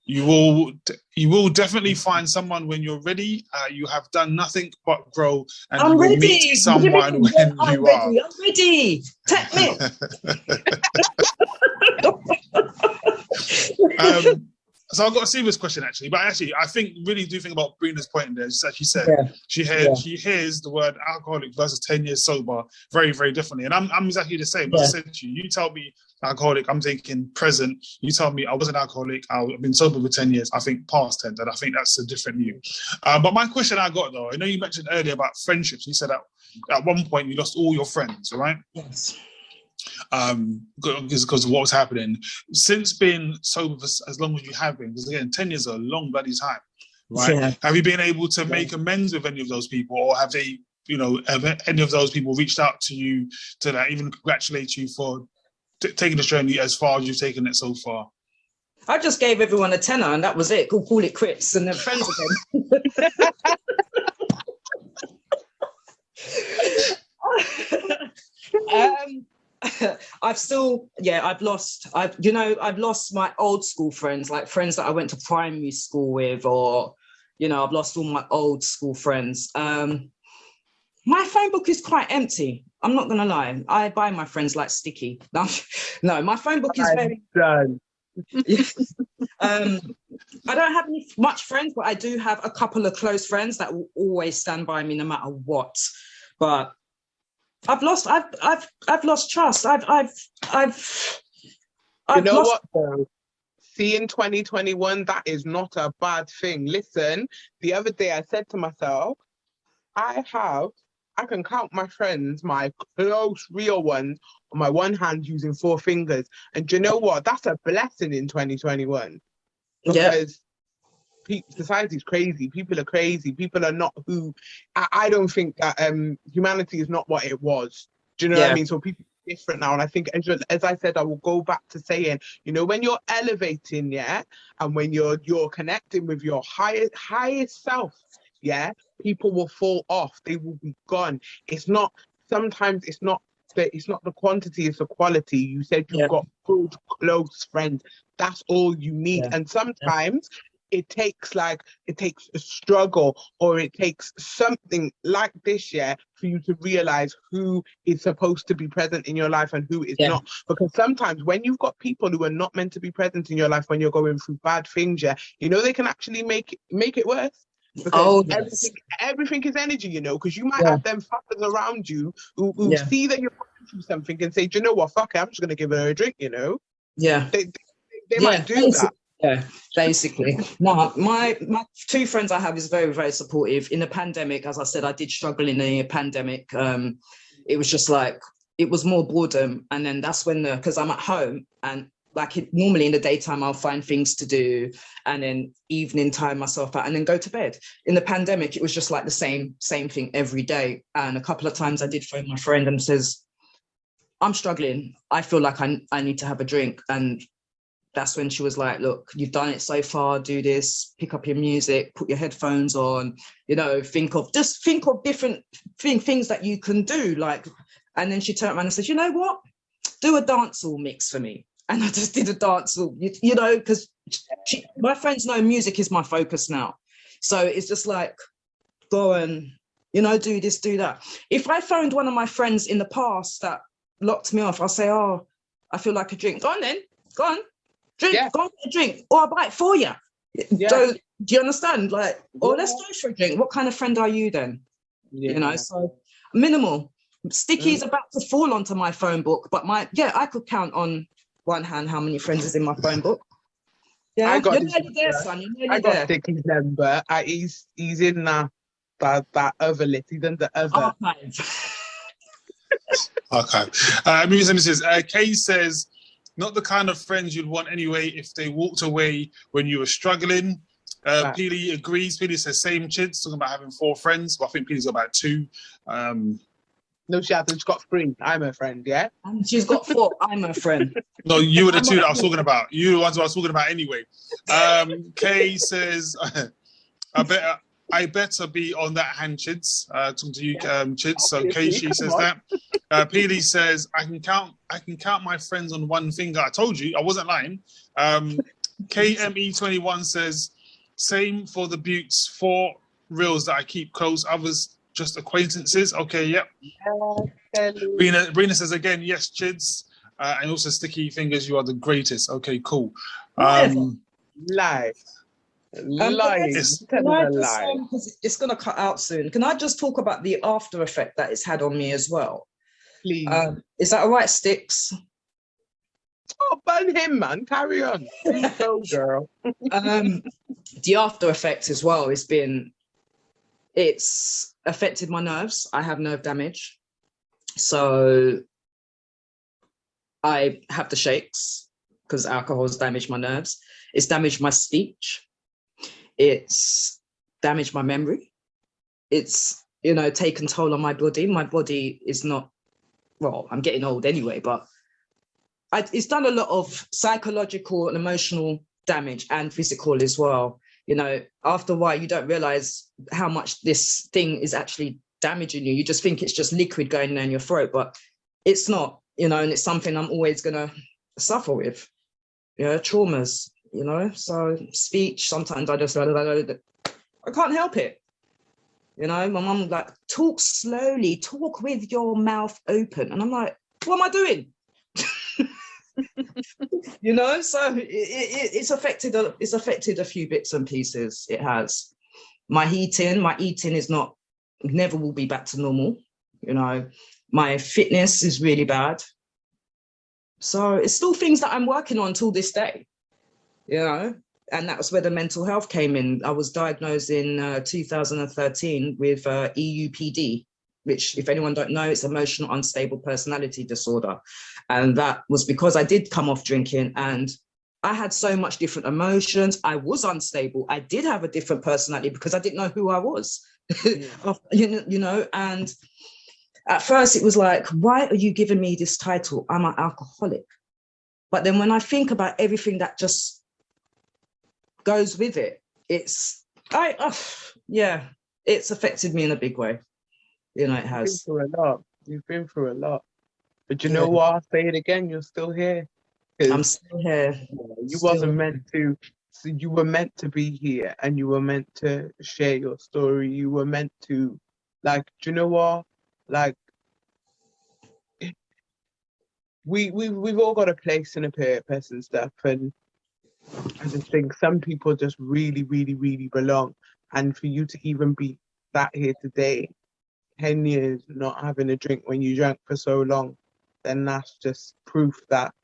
You will definitely find someone when you're ready. You have done nothing but grow, and you will meet someone when you are. I'm ready. Take me. So I've got a serious question, actually. But actually, I really do think about Brina's point in there. Just as she said, she hears the word alcoholic versus 10 years sober very, very differently. And I'm exactly the same. As I said to you, you tell me alcoholic, I'm thinking present. You tell me I was an alcoholic, I've been sober for 10 years. I think past 10, and I think that's a different you. But my question I got, though, I know you mentioned earlier about friendships. You said that at one point you lost all your friends, right? Yes. Because of what was happening. Since being sober for as long as you have been, because again, 10 years is a long bloody time, right? Yeah. Have you been able to make amends with any of those people, or have they, have any of those people reached out to you to even congratulate you for taking this journey as far as you've taken it so far? I just gave everyone a tenner and that was it. We'll call it quits and then friends again. I've lost my old school friends, like friends that I went to primary school with, or, I've lost all my old school friends. My phone book is quite empty. I'm not going to lie. I buy my friends like sticky. No, my phone book is very... done. I don't have much friends, but I do have a couple of close friends that will always stand by me no matter what. But I've lost trust. I've you know lost... what though? See, in 2021, that is not a bad thing. Listen, the other day I said to myself, I can count my friends, my close, real ones, on my one hand using 4 fingers. And do you know what? That's a blessing in 2021. Because society's crazy. People are crazy. People are not who... I don't think that humanity is not what it was. Do you know what I mean? So people are different now. And I think, as I said, I will go back to saying, when you're elevating, and when you're connecting with your highest self, people will fall off. They will be gone. Sometimes it's not the quantity, it's the quality. You said you've got good, close friends. That's all you need. And sometimes it takes a struggle, or it takes something like this, for you to realize who is supposed to be present in your life and who is not. Because sometimes when you've got people who are not meant to be present in your life when you're going through bad things, they can actually make it worse. Because everything is energy, because you might have them fuckers around you who see that you're going through something and say, do you know what, fuck it, I'm just going to give her a drink, They might do that. Yeah, basically. No, my 2 friends I have is very, very supportive. In the pandemic, as I said, I did struggle in the pandemic. It was just like, it was more boredom. And then that's when because I'm at home and normally in the daytime, I'll find things to do and then evening time myself out and then go to bed. In the pandemic, it was just like the same thing every day. And a couple of times I did phone my friend and says, I'm struggling. I feel like I need to have a drink. And that's when she was like, look, you've done it so far, do this, pick up your music, put your headphones on, think of different things that you can do. And then she turned around and said, you know what? Do a dancehall mix for me. And I just did a dancehall, because my friends know music is my focus now. So it's just like, go and, do this, do that. If I phoned one of my friends in the past that locked me off, I'll say, oh, I feel like a drink. Go on then, go on, drink, go and get a drink, or I'll buy it for you. So, do you understand? Let's go for a drink. What kind of friend are you then? So minimal. Sticky's about to fall onto my phone book, but I could count on one hand how many friends is in my phone book. Yeah, I got you're nearly there, son. You're nearly I got Sticky's number. He's in that other list. He's in the other. Okay. Music says, Kay says, not the kind of friends you'd want anyway if they walked away when you were struggling. Peely agrees. Peely says same chids, talking about having 4 friends. Well, I think Peely's got about 2. No, she hasn't. She's got 3. I'm her friend, yeah? And she's got 4. I'm her friend. No, you were the 2 that I was talking about. You were the ones I was talking about anyway. Kay says, I better be on that hand, chids. Talking to you, chids. So Kay, she says that. Peely says, I can count my friends on one finger. I told you, I wasn't lying. KME21 says, same for the Buttes, 4 reels that I keep close, others just acquaintances. Okay, yep. Rena says again, yes, chids. And also Sticky Fingers, you are the greatest. Okay, cool. Lie. It's going to cut out soon. Can I just talk about the after effect that it's had on me as well? Please. Is that all right, Sticks? Oh, burn him, man. Carry on. Go, girl. The after effect as well it's affected my nerves. I have nerve damage. So I have the shakes because alcohol has damaged my nerves. It's damaged my speech. It's damaged my memory. It's, taken toll on my body. My body is not, well, I'm getting old anyway, but it's done a lot of psychological and emotional damage and physical as well. After a while, you don't realize how much this thing is actually damaging you. You just think it's just liquid going down your throat, but it's not, and it's something I'm always going to suffer with, traumas, so speech, sometimes I just, I can't help it. My mum was like, talk slowly, talk with your mouth open. And I'm like, what am I doing? So it's affected a few bits and pieces. It has. My eating is never will be back to normal. My fitness is really bad. So it's still things that I'm working on till this day, and that was where the mental health came in. I was diagnosed in 2013 with EUPD, which, if anyone don't know, it's emotional unstable personality disorder. And that was because I did come off drinking and I had so much different emotions. I was unstable. I did have a different personality because I didn't know who I was, and at first it was like, why are you giving me this title? I'm an alcoholic. But then when I think about everything that just goes with it, it's affected me in a big way. It has. You've been through a lot. But you know what? I'll say it again. You're still here. I'm still here. You wasn't meant to. So you were meant to be here, and you were meant to share your story. You were meant to, do you know what? We've all got a place and a purpose and stuff, and I just think some people just really, really, really belong. And for you to even be sat here today, 10 years not having a drink when you drank for so long, then that's just proof that,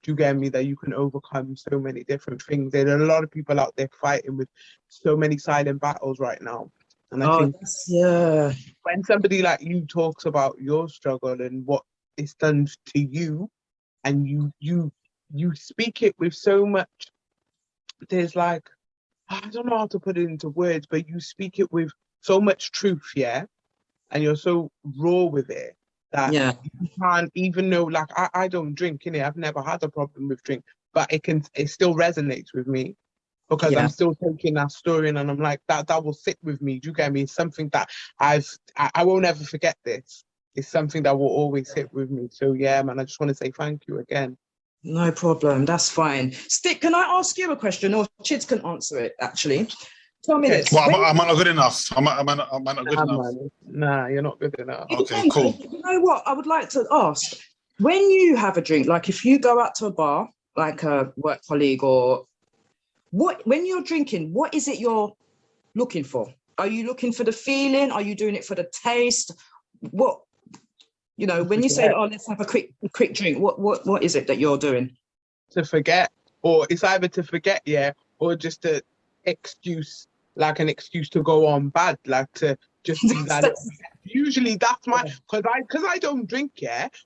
do you get me, that you can overcome so many different things. There are a lot of people out there fighting with so many silent battles right now. And I think when somebody like you talks about your struggle and what it's done to you, and you speak it with so much, there's I don't know how to put it into words, but you speak it with so much truth, and you're so raw with it that you can't, even though I don't drink, I've never had a problem with drink, but it still resonates with me because I'm still taking that story and I'm like, that will sit with me. Do you get me? It's something that I won't ever forget this. It's something that will always sit with me. So man, I just want to say thank you again. No problem, that's fine. Stick, can I ask you a question, or Chids can answer it actually? Tell me this. Well, am I not good enough? Am I not good enough? Man. Nah, you're not good enough. Okay, cool. You know what? I would like to ask, when you have a drink, if you go out to a bar, like a work colleague, or when you're drinking, what is it you're looking for? Are you looking for the feeling? Are you doing it for the taste? What, when you say, let's have a quick drink, what is it that you're doing? To forget, or it's either to forget, or just an excuse to go on bad, to just do that. Usually that's because I don't drink,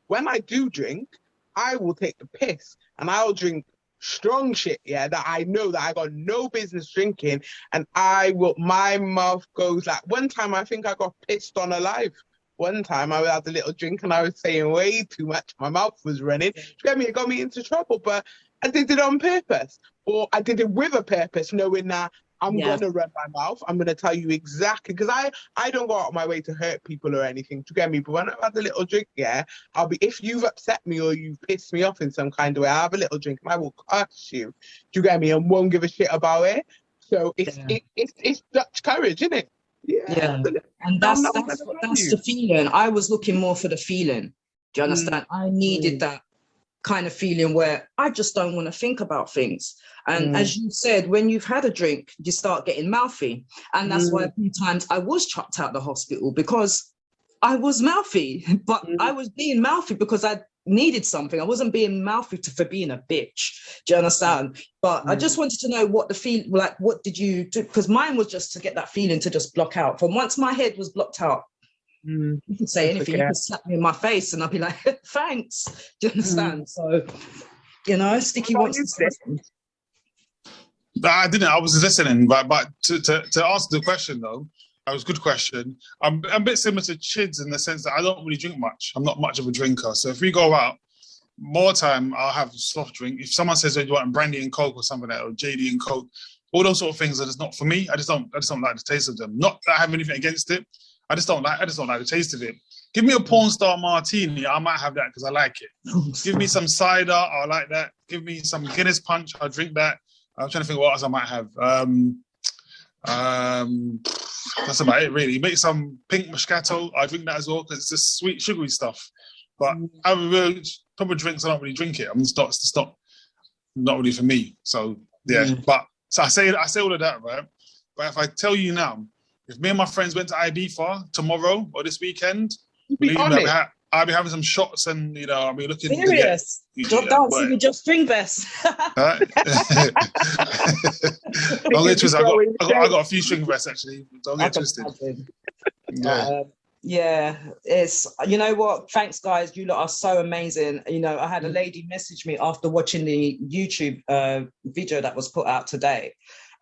when I do drink, I will take the piss and I'll drink strong shit, yeah, that I know that I got no business drinking, and my mouth goes like, one time I think I got pissed on alive. One time I had a little drink and I was saying way too much. My mouth was running. It got me into trouble, but I did it on purpose, or I did it with a purpose, knowing that I'm gonna run my mouth. I'm gonna tell you exactly, because I don't go out of my way to hurt people or anything. To get me, but when I've had a little drink, yeah, I'll be. If you've upset me or you've pissed me off in some kind of way, I have a little drink and I will curse you. Do you get me? And won't give a shit about it. So it's Dutch courage, isn't it? Yeah. And that's the feeling. I was looking more for the feeling. Do you understand? I needed that kind of feeling where I just don't want to think about things. And as you said, when you've had a drink, you start getting mouthy. And that's why a few times I was chucked out of the hospital, because I was mouthy, but I was being mouthy because I needed something. I wasn't being mouthy for being a bitch. Do you understand? But I just wanted to know what the feel, like, what did you do? Because mine was just to get that feeling to just block out. From once my head was blocked out, you could say anything. You could slap me in my face and I'd be like, thanks. Do you understand? So, you know, Sticky wants to say something. I didn't. I was listening, but to answer the question though, that was a good question. I'm a bit similar to Chids in the sense that I don't really drink much. I'm not much of a drinker. So if we go out, more time I'll have a soft drink. If someone says they want brandy and Coke or something like that, or JD and Coke, all those sort of things are just not for me. I just don't like the taste of them. Not that I have anything against it. I just don't like the taste of it. Give me a porn star martini, I might have that because I like it. Give me some cider, I like that. Give me some Guinness punch, I'll drink that. I'm trying to think what else I might have. That's about it, really. Make some pink Moscato, I drink that as well because it's just sweet, sugary stuff. But other proper drinks, I don't really drink it. I'm just not really for me. So yeah, but so I say all of that, right? But if I tell you now, if me and my friends went to Ibiza tomorrow or this weekend, I'll be having some shots and, you know, I'll be looking serious. Drop dancing with your string vest. I got a few string vests actually. Don't get twisted. Yeah, it's, you know what? Thanks, guys. You lot are so amazing. You know, I had a lady message me after watching the YouTube video that was put out today,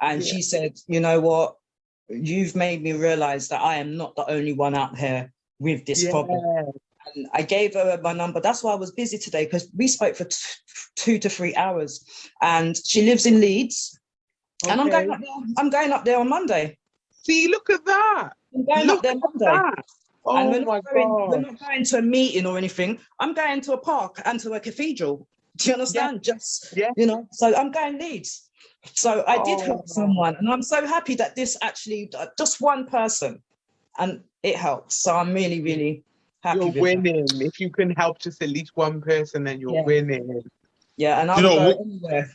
and she said, you know what? You've made me realize that I am not the only one out here with this problem. And I gave her my number. That's why I was busy today, because we spoke for 2 to 3 hours. And she lives in Leeds. Okay. And I'm going up there on Monday. See, look at that. I'm going up there Monday. Oh, and we're not going to a meeting or anything. I'm going to a park and to a cathedral. Do you understand? You know, so I'm going Leeds. So I did help someone, and I'm so happy that this actually, just one person, and it helps. So I'm really, really happy. You're winning. That. If you can help just at least one person, then you're winning. Yeah, and I'll go anywhere.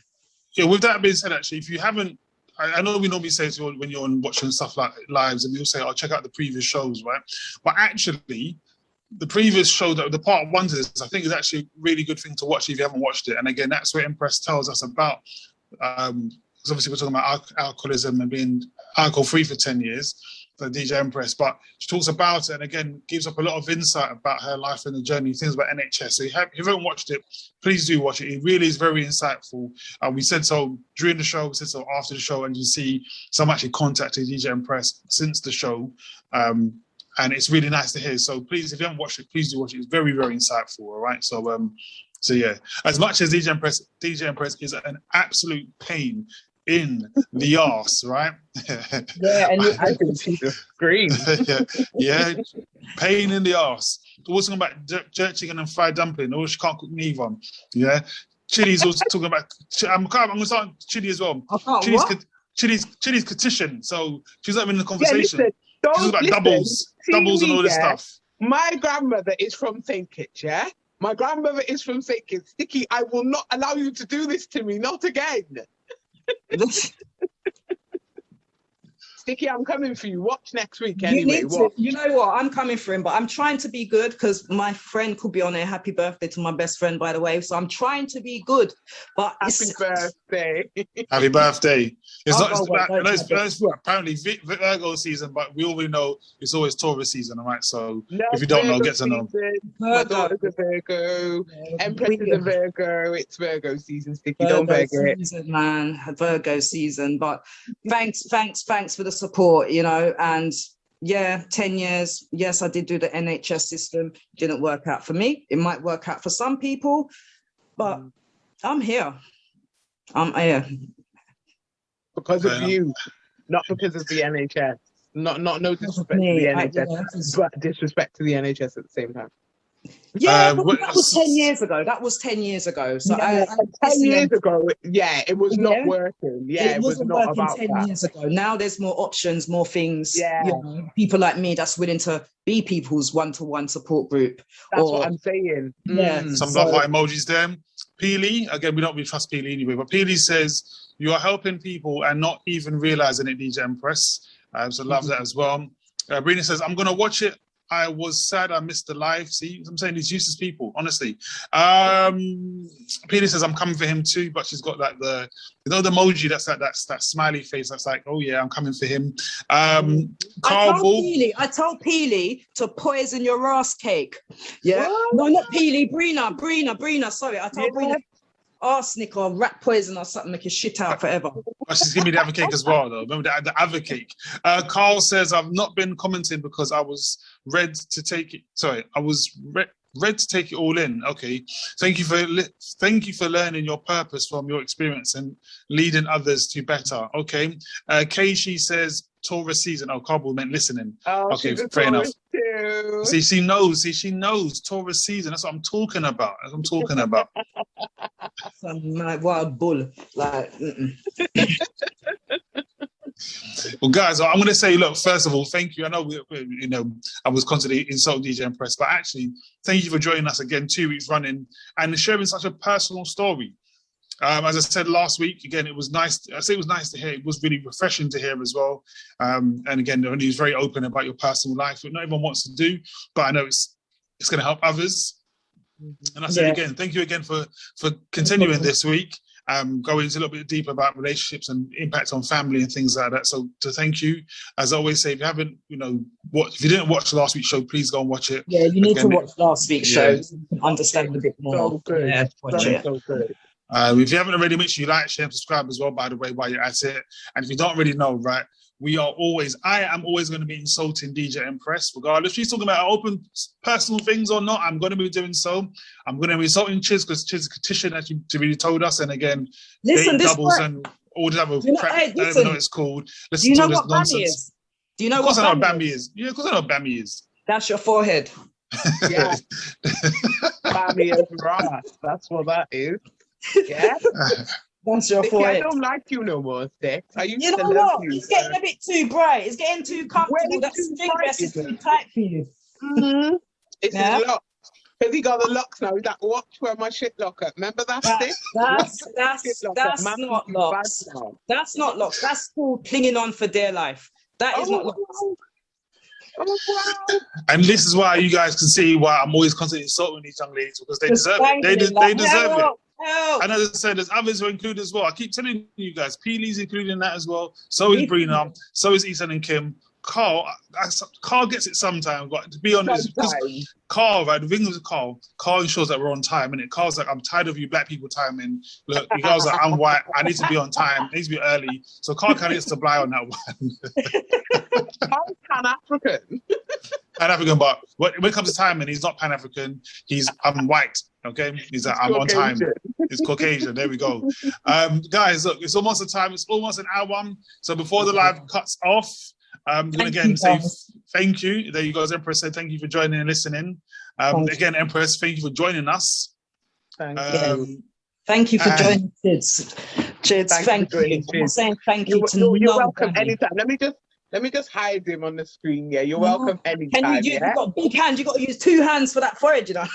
Yeah, with that being said, actually, if you haven't, I know we normally say to when you're watching stuff like lives, and we'll say, check out the previous shows, right? But actually, the previous show, the part 1 to this, I think is actually a really good thing to watch if you haven't watched it. And again, that's where Empress tells us about, because obviously we're talking about alcoholism and being alcohol-free for 10 years for DJ Empress, but she talks about it and again gives up a lot of insight about her life and the journey, things about NHS. So if you haven't watched it, please do watch it. It really is very insightful. We said so during the show, we said so after the show, and you see some actually contacted DJ Empress since the show. And it's really nice to hear. So please, if you haven't watched it, please do watch it. It's very, very insightful, all right? So yeah, as much as DJ Empress is an absolute pain in the arse, right? Yeah, and I can see the screen. yeah, pain in the arse. We're talking about jerk chicken and fried dumpling. Oh, she can't cook neither. Yeah, Chili's also talking about. I'm going to start Chili as well. Chili's petition. So she's not even in the conversation. Yeah, she's about doubles and all this stuff. My grandmother is from St. Kitts, yeah? My grandmother is from St. Kitts. Sticky, I will not allow you to do this to me. Not again. Sticky, I'm coming for you. Watch next week You anyway. need to, you know what? I'm coming for him, but I'm trying to be good because my friend could be on there. Happy birthday to my best friend, by the way. So I'm trying to be good. But Happy birthday. Happy birthday. It's I'll not go away, don't it's apparently Virgo season, but we already know it's always Taurus season, all right? So No, if you don't know, Virgo get to know. season. My daughter's a Virgo. Empress is a Virgo. It's Virgo season, Sticky. Don't beg it. Season, man. Virgo season. But thanks for the support, you know. And yeah, 10 years. Yes, I did do the NHS system. Didn't work out for me. It might work out for some people, but I'm here. I'm here. Because of you, not because of the NHS. Not no disrespect to the NHS, but disrespect to the NHS at the same time. Yeah, but that was 10 years ago. That was 10 years ago. So yeah, 10 years ago, yeah, it was not working. Yeah, it wasn't not working about 10 that. years ago. Now there's more options, more things. Yeah. You know, people like me that's willing to be people's one-to-one support group. That's what I'm saying. Yeah. Some love emojis there. Peely, again, we don't really trust Peely anyway, but Peely says, you are helping people and not even realizing it, DJ Empress. So love that as well. Brina says, I'm going to watch it. I was sad I missed the live. See, I'm saying these useless people, honestly. Peter says I'm coming for him too, but she's got like the emoji that's like that smiley face that's like, oh yeah, I'm coming for him. I told Peely to poison your ass cake. Yeah. What? No, not Peely, Brina. Sorry, I told Brina. Arsenic or rat poison or something, make your shit out forever. She's giving me the other cake as well, though. Remember the other cake. Carl says, I've not been commenting because I was read to take it. Sorry, I was read to take it all in. Okay. Thank you for learning your purpose from your experience and leading others to better. Okay. Keishi says, Taurus season. Oh, Kabul meant listening. Oh, okay, fair enough. Too. See, she knows Taurus season. That's what I'm talking about. Some like wild bull. Like, Well, guys, I'm going to say, look, first of all, thank you. I know, I was constantly insulting DJ Empress, but actually, thank you for joining us again 2 weeks running and sharing such a personal story. As I said last week, again, it was nice. I say it was nice to hear. It was really refreshing to hear as well. And again, he was very open about your personal life, which not everyone wants to do, but I know it's going to help others. And I said again, thank you again for continuing this week, going into a little bit deeper about relationships and impact on family and things like that. So to thank you, as I always say, if you haven't, if you didn't watch last week's show, please go and watch it. Yeah, you need to watch last week's show so you can understand a bit more. So good. Yeah, watch it. So good. If you haven't already, make sure you like, share, and subscribe as well, by the way, while you're at it. And if you don't already know, right, I am always going to be insulting DJ Empress, regardless if she's talking about open personal things or not. I'm going to be doing so. I'm going to be insulting Chiz because Chiz Petition, as you really told us, and again, listen, doubles and all the other crap. I don't even know what it's called. Listen do you know to what this nonsense. Is? Do you know what Bambi is? Yeah, of course I know what Bambi is. That's your forehead. Yeah. Bambi is right. That's what that is. Yeah. That's your forehead. I don't like you no more, Six. You know what? It's getting a bit too bright. It's getting too comfortable. That string dress is too tight for you. Mm-hmm. It's locked. Because he got the locks now. He's like, watch where my shit lock up. Remember that, Six? That's not locks. That's not locks. That's called clinging on for dear life. That is not locks. Oh, wow. And this is why you guys can see why I'm always constantly insulting these young ladies, because they deserve it. They deserve it. Help. And as I said, there's others who are included as well. I keep telling you guys, Peely's included in that as well. So is Brina. So is Ethan and Kim. Carl gets it sometimes, but to be honest, because Carl, right, the thing with Carl ensures that we're on time, and Carl's like, I'm tired of you black people timing. Look, the girl's like, I'm white, I need to be on time, I need to be early. So Carl kind of gets to fly on that one. Carl's Pan-African. Pan-African, but when it comes to timing, he's not Pan-African, I'm white. Okay, he's like, I'm on time. It's Caucasian. There we go. Guys, look, it's almost a time. It's almost an hour. So before the live cuts off, I'm going to again say thank you. There you go. Empress said thank you for joining and listening. Again, Empress, thank you for joining us. Thank you. Thank you for joining, Chids. Thank you. I'm saying thank you to you're welcome anytime. Let me just hide him on the screen. Yeah, you're welcome anytime. You've got a big hand. You've got to use 2 hands for that forehead, you know.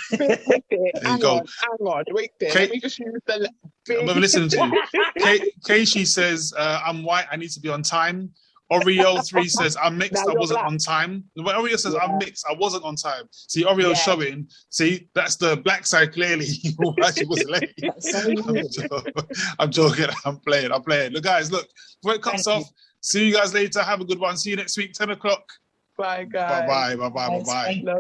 Hang on. Wait there. Let me just use the... I'm listening to you. Keishi says, I'm white. I need to be on time. Oreo3 says, I'm mixed, Now I you're wasn't black. on time. When Oreo says, Yeah. I'm mixed, I wasn't on time. See, Oreo's Yeah. showing. See, that's the black side clearly. Why she was late. That's so weird. I'm joking. I'm playing. Look, guys, look. Before it cuts Thank off, see you guys later. Have a good one. See you next week, 10 o'clock. Bye, guys. Bye-bye. Thank Love